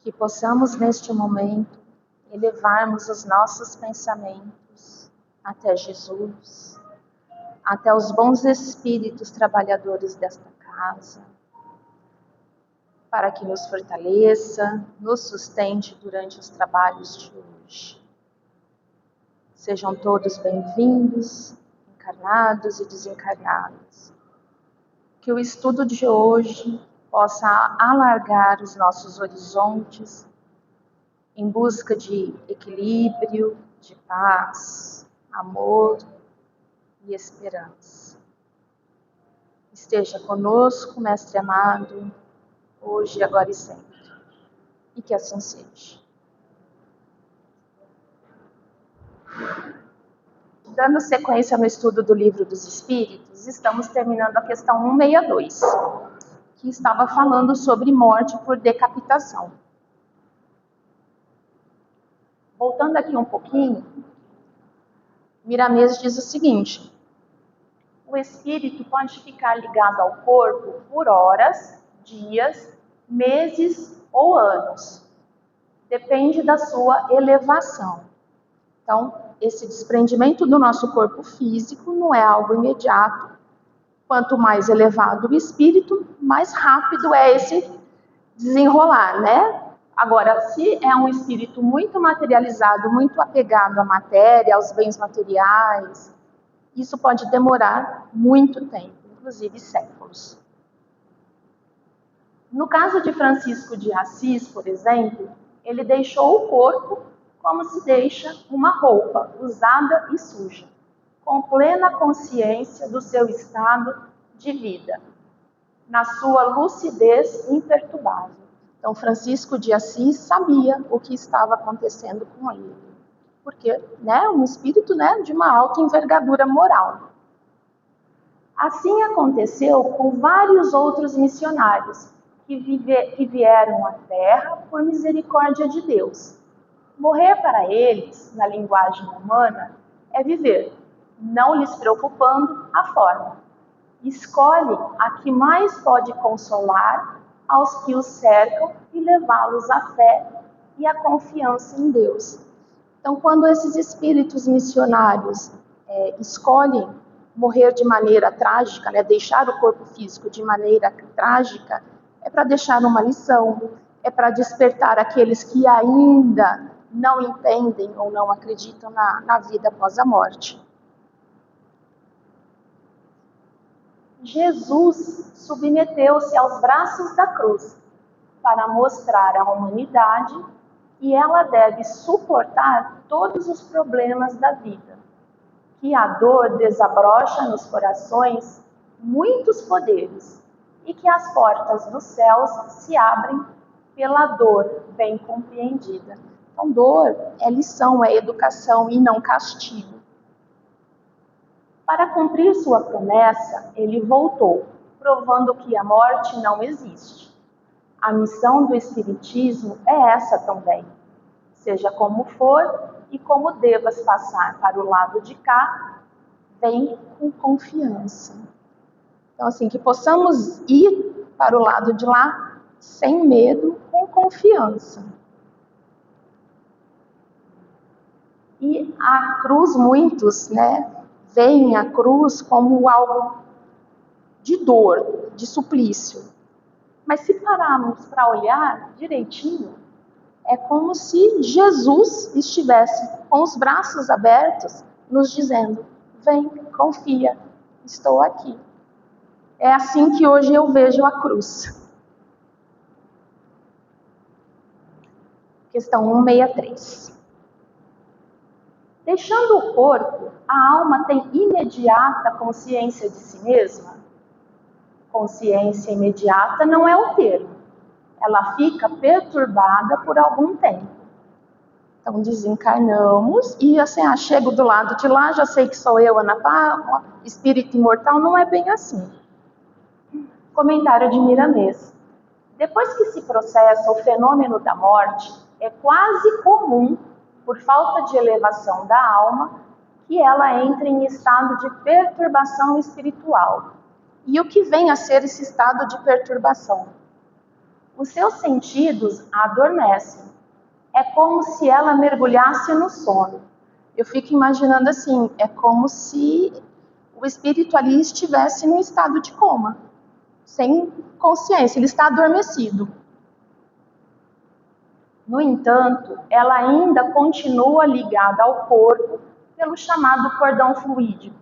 Que possamos neste momento elevarmos os nossos pensamentos até Jesus, até os bons espíritos trabalhadores desta casa, para que nos fortaleça, nos sustente durante os trabalhos de hoje. Sejam todos bem-vindos, encarnados e desencarnados. Que o estudo de hoje possa alargar os nossos horizontes em busca de equilíbrio, de paz, amor e esperança. Esteja conosco, Mestre amado, hoje, agora e sempre. E que assim seja. Dando sequência no estudo do Livro dos Espíritos, estamos terminando a questão 162, que estava falando sobre morte por decapitação. Voltando aqui um pouquinho, Miramês diz o seguinte: o espírito pode ficar ligado ao corpo por horas, dias, meses ou anos. Depende da sua elevação. Então, esse desprendimento do nosso corpo físico não é algo imediato. Quanto mais elevado o espírito, mais rápido é esse desenrolar, né? Agora, se é um espírito muito materializado, muito apegado à matéria, aos bens materiais, isso pode demorar muito tempo, inclusive séculos. No caso de Francisco de Assis, por exemplo, ele deixou o corpo como se deixa uma roupa usada e suja, com plena consciência do seu estado de vida, na sua lucidez imperturbável. Então, Francisco de Assis sabia o que estava acontecendo com ele, porque um espírito de uma alta envergadura moral. Assim aconteceu com vários outros missionários que vieram à Terra por misericórdia de Deus. Morrer para eles, na linguagem humana, é viver, não lhes preocupando a forma. Escolhe a que mais pode consolar aos que os cercam e levá-los à fé e à confiança em Deus. Então, quando esses espíritos missionários escolhem morrer de maneira trágica, deixar o corpo físico de maneira trágica, é para deixar uma lição, é para despertar aqueles que ainda não entendem ou não acreditam na vida após a morte. Jesus submeteu-se aos braços da cruz para mostrar à humanidade que ela deve suportar todos os problemas da vida, que a dor desabrocha nos corações muitos poderes e que as portas dos céus se abrem pela dor bem compreendida. Então, dor é lição, é educação e não castigo. Para cumprir sua promessa, ele voltou, provando que a morte não existe. A missão do Espiritismo é essa também. Seja como for e como devas passar para o lado de cá, vem com confiança. Então, assim, que possamos ir para o lado de lá sem medo, com confiança. E a cruz, muitos, veem a cruz como algo de dor, de suplício. Mas se pararmos para olhar direitinho, é como se Jesus estivesse com os braços abertos, nos dizendo: vem, confia, estou aqui. É assim que hoje eu vejo a cruz. Questão 163. Deixando o corpo, a alma tem imediata consciência de si mesma? Consciência imediata não é o termo. Ela fica perturbada por algum tempo. Então, desencarnamos e assim, chego do lado de lá, já sei que sou eu, Ana Paula, espírito imortal, não é bem assim. Comentário de Miramês. Depois que se processa o fenômeno da morte, é quase comum, por falta de elevação da alma, que ela entre em estado de perturbação espiritual. E o que vem a ser esse estado de perturbação? os seus sentidos adormecem. É como se ela mergulhasse no sono. Eu fico imaginando assim, é como se o espírito ali estivesse num estado de coma, sem consciência, ele está adormecido. No entanto, ela ainda continua ligada ao corpo pelo chamado cordão fluídico,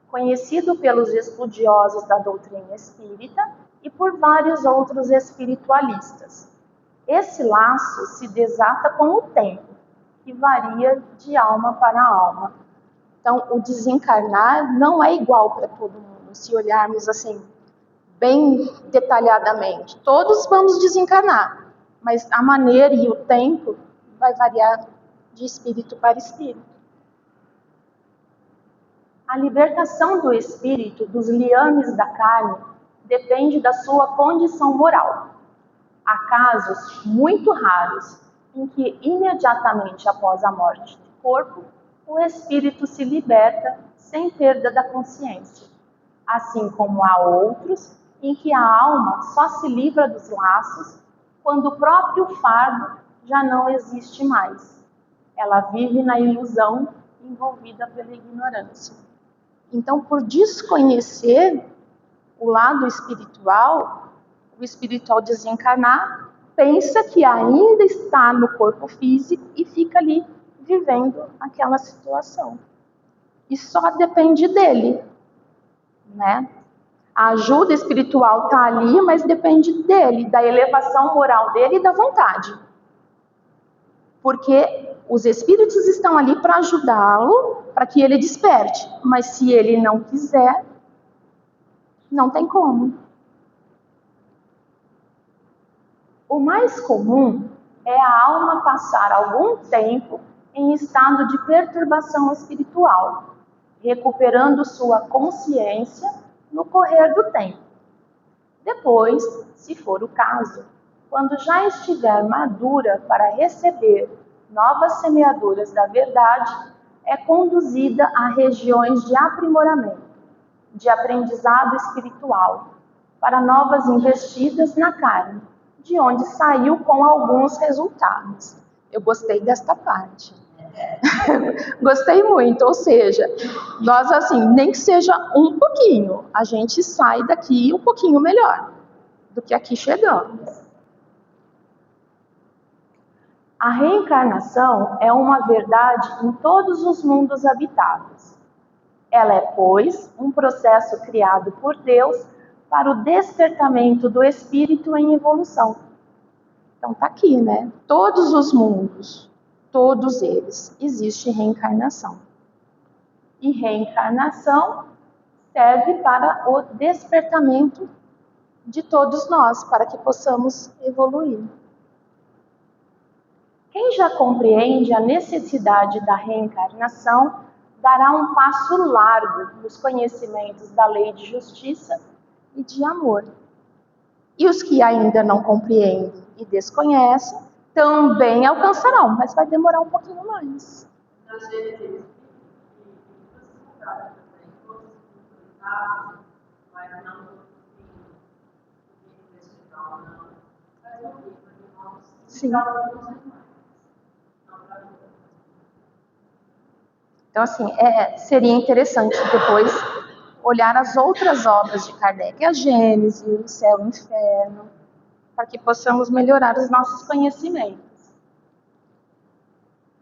conhecido pelos estudiosos da doutrina espírita e por vários outros espiritualistas. Esse laço se desata com o tempo, que varia de alma para alma. Então, o desencarnar não é igual para todo mundo, se olharmos assim, bem detalhadamente. Todos vamos desencarnar, mas a maneira e o tempo vai variar de espírito para espírito. A libertação do espírito dos liames da carne depende da sua condição moral. Há casos muito raros em que imediatamente após a morte do corpo, o espírito se liberta sem perda da consciência, assim como há outros em que a alma só se livra dos laços quando o próprio fardo já não existe mais. Ela vive na ilusão envolvida pela ignorância. Então, por desconhecer o lado espiritual, o espiritual desencarnar, pensa que ainda está no corpo físico e fica ali vivendo aquela situação. E só depende dele, né? A ajuda espiritual está ali, mas depende dele, da elevação moral dele e da vontade. Porque os espíritos estão ali para ajudá-lo, para que ele desperte. Mas se ele não quiser, não tem como. O mais comum é a alma passar algum tempo em estado de perturbação espiritual, recuperando sua consciência no correr do tempo. Depois, se for o caso, quando já estiver madura para receber novas semeaduras da verdade, é conduzida a regiões de aprimoramento, de aprendizado espiritual, para novas investidas na carne, de onde saiu com alguns resultados. Eu gostei desta parte. Gostei muito, ou seja, nós assim, nem que seja um pouquinho, a gente sai daqui um pouquinho melhor do que aqui chegamos. A reencarnação é uma verdade em todos os mundos habitados. Ela é, pois, um processo criado por Deus para o despertamento do espírito em evolução. Então tá aqui, né? Todos os mundos, todos eles, existe reencarnação. E reencarnação serve para o despertamento de todos nós, para que possamos evoluir. Quem já compreende a necessidade da reencarnação dará um passo largo nos conhecimentos da lei de justiça e de amor. E os que ainda não compreendem e desconhecem também alcançarão, mas vai demorar um pouquinho mais. Sim. Então, assim, seria interessante depois olhar as outras obras de Kardec, a Gênese, o Céu e o Inferno, para que possamos melhorar os nossos conhecimentos.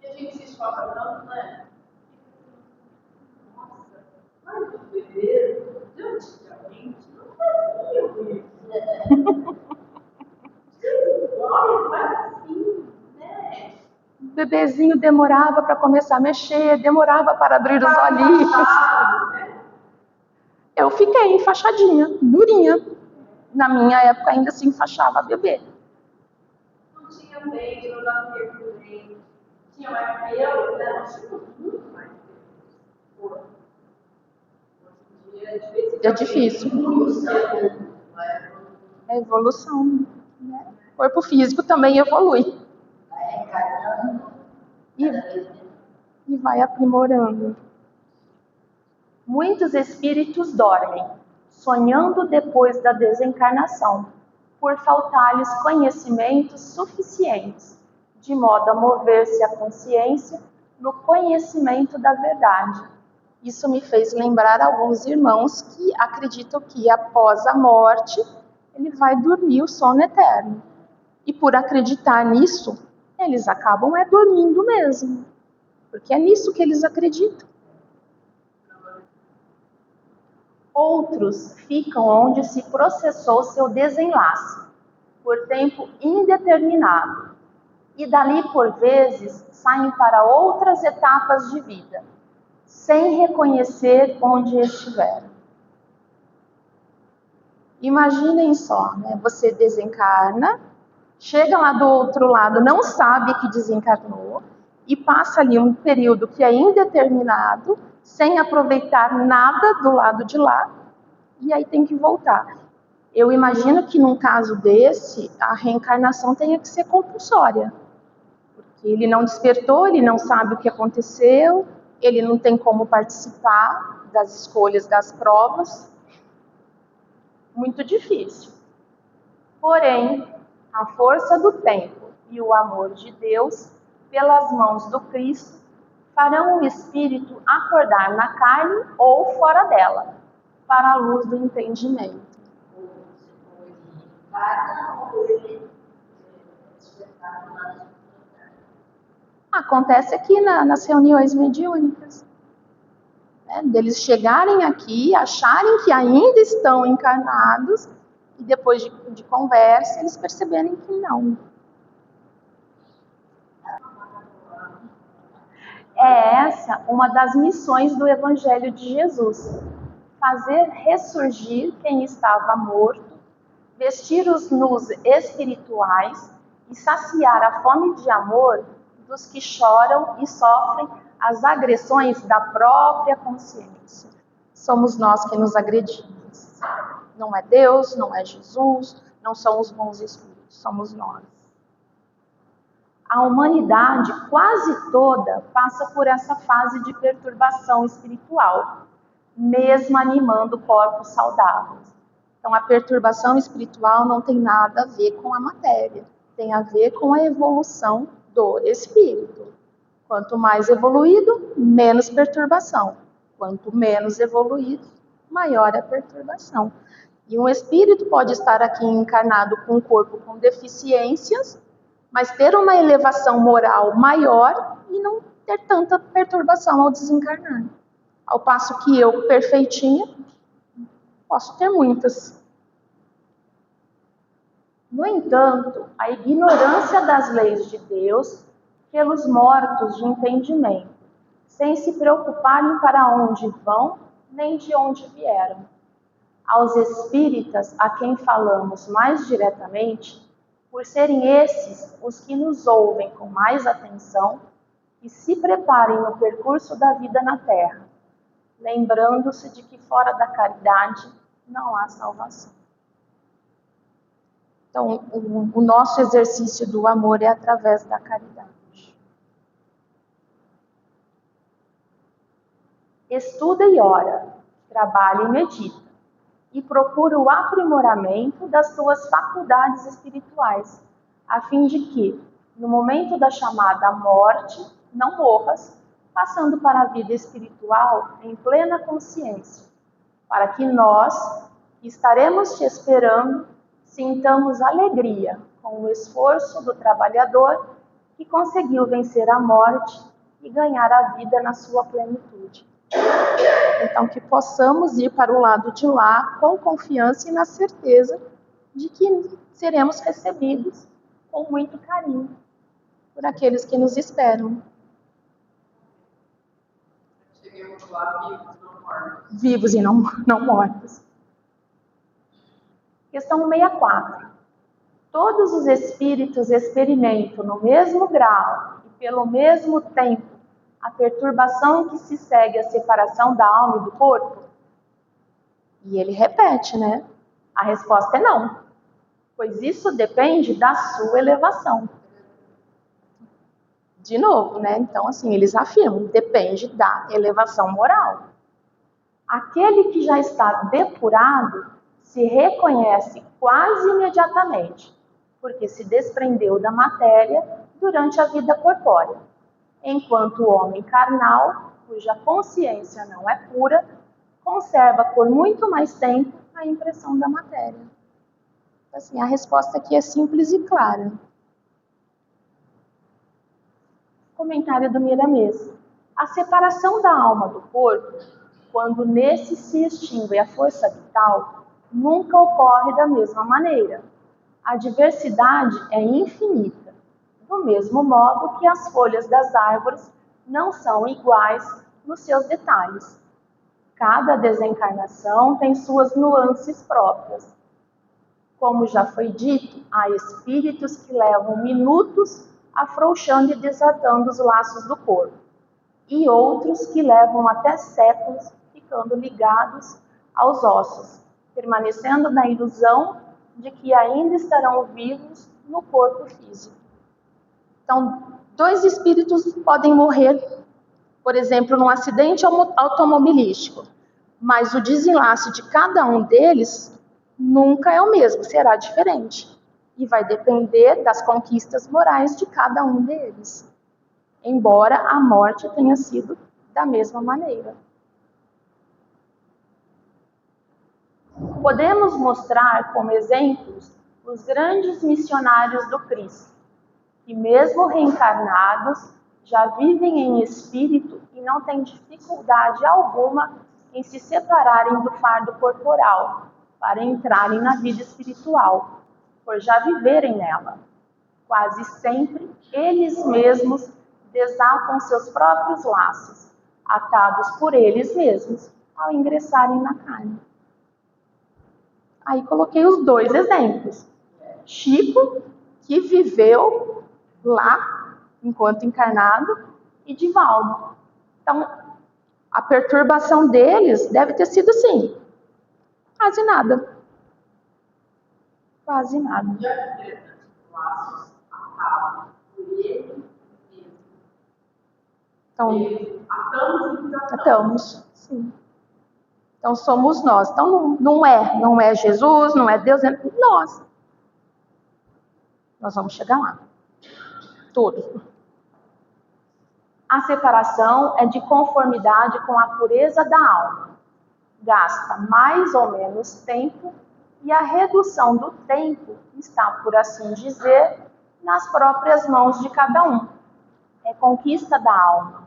E a gente se esfoca tanto, né? Nossa, mas os bebês de antigamente não faziam isso. Olha, faz assim, né? O bebezinho demorava para começar a mexer, demorava para abrir os olhinhos. Eu fiquei enfaixadinha, durinha. Na minha época ainda se enfaixava bebê. Não tinha leite, não dava tempo do leite. Tinha mais pelo, né? Nós tínhamos muito mais pelo. Hoje em dia é difícil. É evolução. Né? O corpo físico também evolui. E vai aprimorando. Muitos espíritos dormem, sonhando depois da desencarnação, por faltar-lhes conhecimentos suficientes, de modo a mover-se a consciência no conhecimento da verdade. Isso me fez lembrar alguns irmãos que acreditam que após a morte ele vai dormir o sono eterno. E por acreditar nisso, eles acabam dormindo mesmo, porque é nisso que eles acreditam. Outros ficam onde se processou seu desenlace, por tempo indeterminado, e dali por vezes saem para outras etapas de vida, sem reconhecer onde estiveram. Imaginem só, né? Você desencarna, chega lá do outro lado, não sabe que desencarnou, e passa ali um período que é indeterminado, sem aproveitar nada do lado de lá, e aí tem que voltar. Eu imagino que num caso desse, a reencarnação tenha que ser compulsória. Porque ele não despertou, ele não sabe o que aconteceu, ele não tem como participar das escolhas das provas. Muito difícil. Porém, a força do tempo e o amor de Deus, pelas mãos do Cristo, farão o espírito acordar na carne ou fora dela, para a luz do entendimento. Acontece aqui nas reuniões mediúnicas, né? Deles chegarem aqui, acharem que ainda estão encarnados, e depois de conversa, eles perceberem que não. É essa uma das missões do Evangelho de Jesus: fazer ressurgir quem estava morto, vestir os nus espirituais e saciar a fome de amor dos que choram e sofrem as agressões da própria consciência. Somos nós que nos agredimos. Não é Deus, não é Jesus, não são os bons espíritos, somos nós. A humanidade quase toda passa por essa fase de perturbação espiritual, mesmo animando corpos saudáveis. Então, a perturbação espiritual não tem nada a ver com a matéria, tem a ver com a evolução do espírito. Quanto mais evoluído, menos perturbação. Quanto menos evoluído, maior a perturbação. E um espírito pode estar aqui encarnado com um corpo com deficiências, mas ter uma elevação moral maior e não ter tanta perturbação ao desencarnar. Ao passo que eu, perfeitinha, posso ter muitas. No entanto, a ignorância das leis de Deus pelos mortos de entendimento, sem se preocuparem para onde vão, nem de onde vieram. Aos espíritas a quem falamos mais diretamente, por serem esses os que nos ouvem com mais atenção, e se preparem no percurso da vida na Terra, lembrando-se de que fora da caridade não há salvação. Então, o nosso exercício do amor é através da caridade. Estuda e ora, trabalha e medita, e procura o aprimoramento das tuas faculdades espirituais, a fim de que, no momento da chamada morte, não morras, passando para a vida espiritual em plena consciência, para que nós, que estaremos te esperando, sintamos alegria com o esforço do trabalhador que conseguiu vencer a morte e ganhar a vida na sua plenitude. Então, que possamos ir para o lado de lá com confiança e na certeza de que seremos recebidos com muito carinho por aqueles que nos esperam. Cheguemos lá vivos e não mortos. Questão 64. Todos os espíritos experimentam no mesmo grau e pelo mesmo tempo a perturbação que se segue à separação da alma e do corpo? E ele repete, né? A resposta é não, pois isso depende da sua elevação. De novo, né? Então, assim, eles afirmam, depende da elevação moral. Aquele que já está depurado se reconhece quase imediatamente, porque se desprendeu da matéria durante a vida corpórea, enquanto o homem carnal, cuja consciência não é pura, conserva por muito mais tempo a impressão da matéria. Assim, a resposta aqui é simples e clara. Comentário do Miramês. A separação da alma do corpo, quando nesse se extingue a força vital, nunca ocorre da mesma maneira. A diversidade é infinita, do mesmo modo que as folhas das árvores não são iguais nos seus detalhes. Cada desencarnação tem suas nuances próprias. Como já foi dito, há espíritos que levam minutos afrouxando e desatando os laços do corpo, e outros que levam até séculos ficando ligados aos ossos, permanecendo na ilusão de que ainda estarão vivos no corpo físico. Então, 2 espíritos podem morrer, por exemplo, num acidente automobilístico, mas o desenlace de cada um deles nunca é o mesmo, será diferente. E vai depender das conquistas morais de cada um deles, embora a morte tenha sido da mesma maneira. Podemos mostrar como exemplos os grandes missionários do Cristo, que mesmo reencarnados, já vivem em espírito e não têm dificuldade alguma em se separarem do fardo corporal para entrarem na vida espiritual, por já viverem nela. Quase sempre, eles mesmos desatam seus próprios laços, atados por eles mesmos, ao ingressarem na carne. Aí coloquei os 2 exemplos. Chico, que viveu lá, enquanto encarnado, e Divaldo. Então, a perturbação deles deve ter sido assim, quase nada. Quase nada. Então, atamos, sim. Então, somos nós. Então, não é Jesus, não é Deus, é nós. Nós vamos chegar lá. Tudo. A separação é de conformidade com a pureza da alma. Gasta mais ou menos tempo e a redução do tempo está, por assim dizer, nas próprias mãos de cada um. É conquista da alma.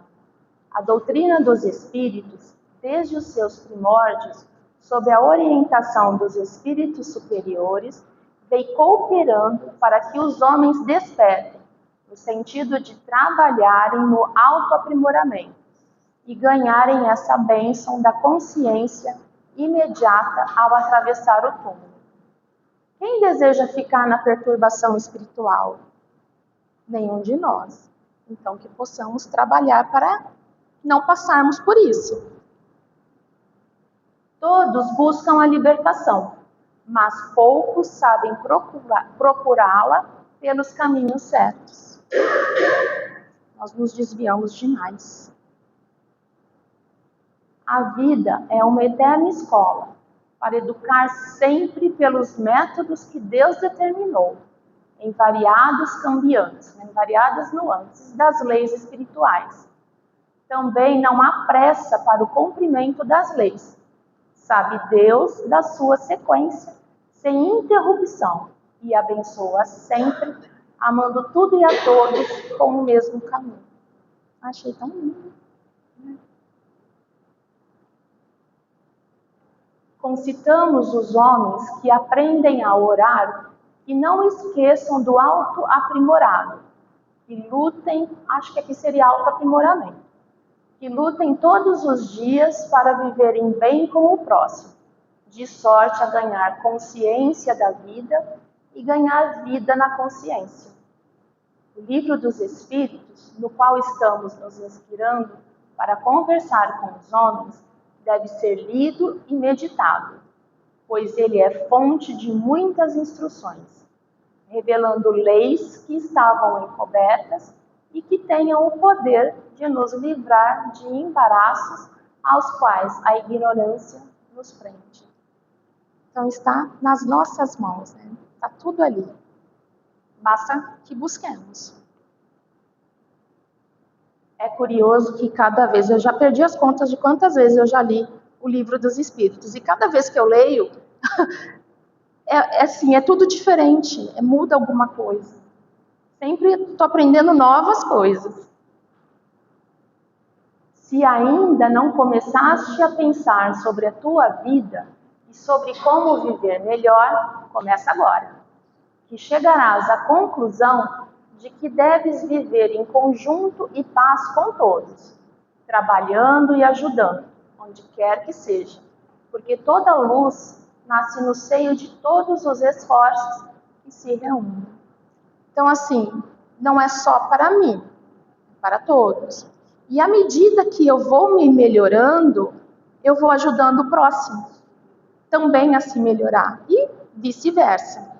A doutrina dos espíritos, desde os seus primórdios, sob a orientação dos espíritos superiores, vem cooperando para que os homens despertem, no sentido de trabalharem no autoaprimoramento e ganharem essa bênção da consciência imediata ao atravessar o túmulo. Quem deseja ficar na perturbação espiritual? Nenhum de nós. Então, que possamos trabalhar para não passarmos por isso. Todos buscam a libertação, mas poucos sabem procurá-la pelos caminhos certos. Nós nos desviamos demais. A vida é uma eterna escola para educar sempre pelos métodos que Deus determinou, em variadas nuances das leis espirituais. Também não há pressa para o cumprimento das leis. Sabe Deus da sua sequência, sem interrupção, e abençoa sempre, amando tudo e a todos com o mesmo caminho. Achei tão lindo. Concitamos os homens que aprendem a orar e não esqueçam do autoaprimorado, que lutem, acho que aqui seria autoaprimoramento, que lutem todos os dias para viverem bem com o próximo, de sorte a ganhar consciência da vida e ganhar vida na consciência. O Livro dos Espíritos, no qual estamos nos inspirando para conversar com os homens, deve ser lido e meditado, pois ele é fonte de muitas instruções, revelando leis que estavam encobertas e que tenham o poder de nos livrar de embaraços aos quais a ignorância nos prende. Então está nas nossas mãos, né? Está tudo ali. Basta que busquemos. É curioso que cada vez, eu já perdi as contas de quantas vezes eu já li o Livro dos Espíritos. E cada vez que eu leio, é tudo diferente, muda alguma coisa. Sempre estou aprendendo novas coisas. Se ainda não começaste a pensar sobre a tua vida e sobre como viver melhor, começa agora. Que chegarás à conclusão de que deves viver em conjunto e paz com todos, trabalhando e ajudando, onde quer que seja, porque toda luz nasce no seio de todos os esforços que se reúnem. Então, assim, não é só para mim, é para todos. E à medida que eu vou me melhorando, eu vou ajudando o próximo também a se melhorar e vice-versa.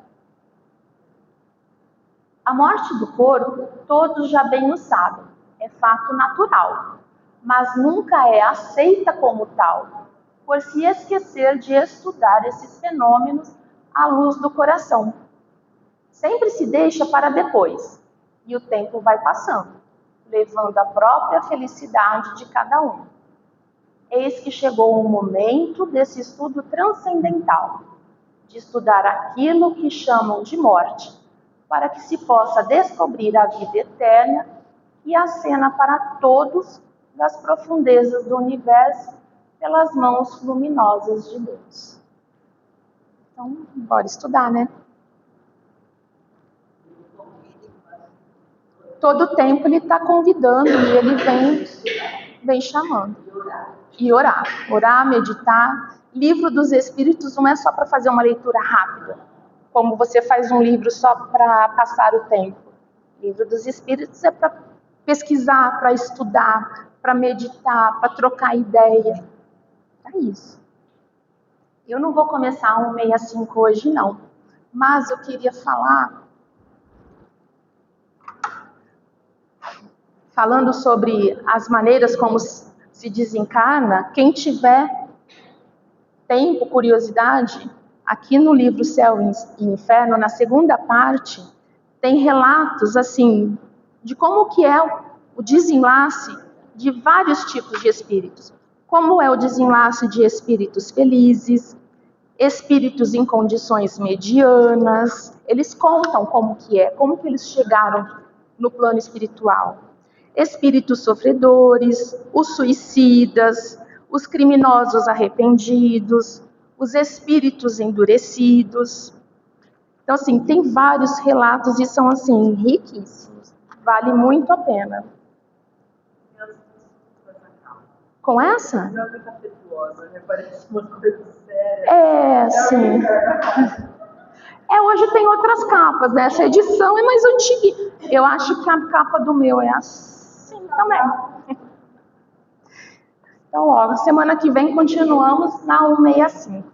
A morte do corpo, todos já bem o sabem, é fato natural, mas nunca é aceita como tal, por se esquecer de estudar esses fenômenos à luz do coração. Sempre se deixa para depois, e o tempo vai passando, levando a própria felicidade de cada um. Eis que chegou o momento desse estudo transcendental, de estudar aquilo que chamam de morte, para que se possa descobrir a vida eterna que acena para todos das profundezas do universo pelas mãos luminosas de Deus. Então, bora estudar, né? Todo tempo ele está convidando e ele vem chamando. E orar. Orar, meditar. Livro dos Espíritos não é só para fazer uma leitura rápida, como você faz um livro só para passar o tempo. Livro dos Espíritos é para pesquisar, para estudar, para meditar, para trocar ideia. É isso. Eu não vou começar 165 hoje, não. Mas eu queria falando sobre as maneiras como se desencarna. Quem tiver tempo, curiosidade, aqui no livro Céu e Inferno, na segunda parte, tem relatos assim de como que é o desenlace de vários tipos de espíritos. Como é o desenlace de espíritos felizes, espíritos em condições medianas. Eles contam como que eles chegaram no plano espiritual. Espíritos sofredores, os suicidas, os criminosos arrependidos, os espíritos endurecidos. Então, assim, tem vários relatos e são, assim, riquíssimos. Vale muito a pena. Com essa? Não é muito afetuosa, né? Parece uma coisa séria. Sim. Hoje tem outras capas, né? Essa edição é mais antiga. Eu acho que a capa do meu é assim também. Então, semana que vem continuamos na 165.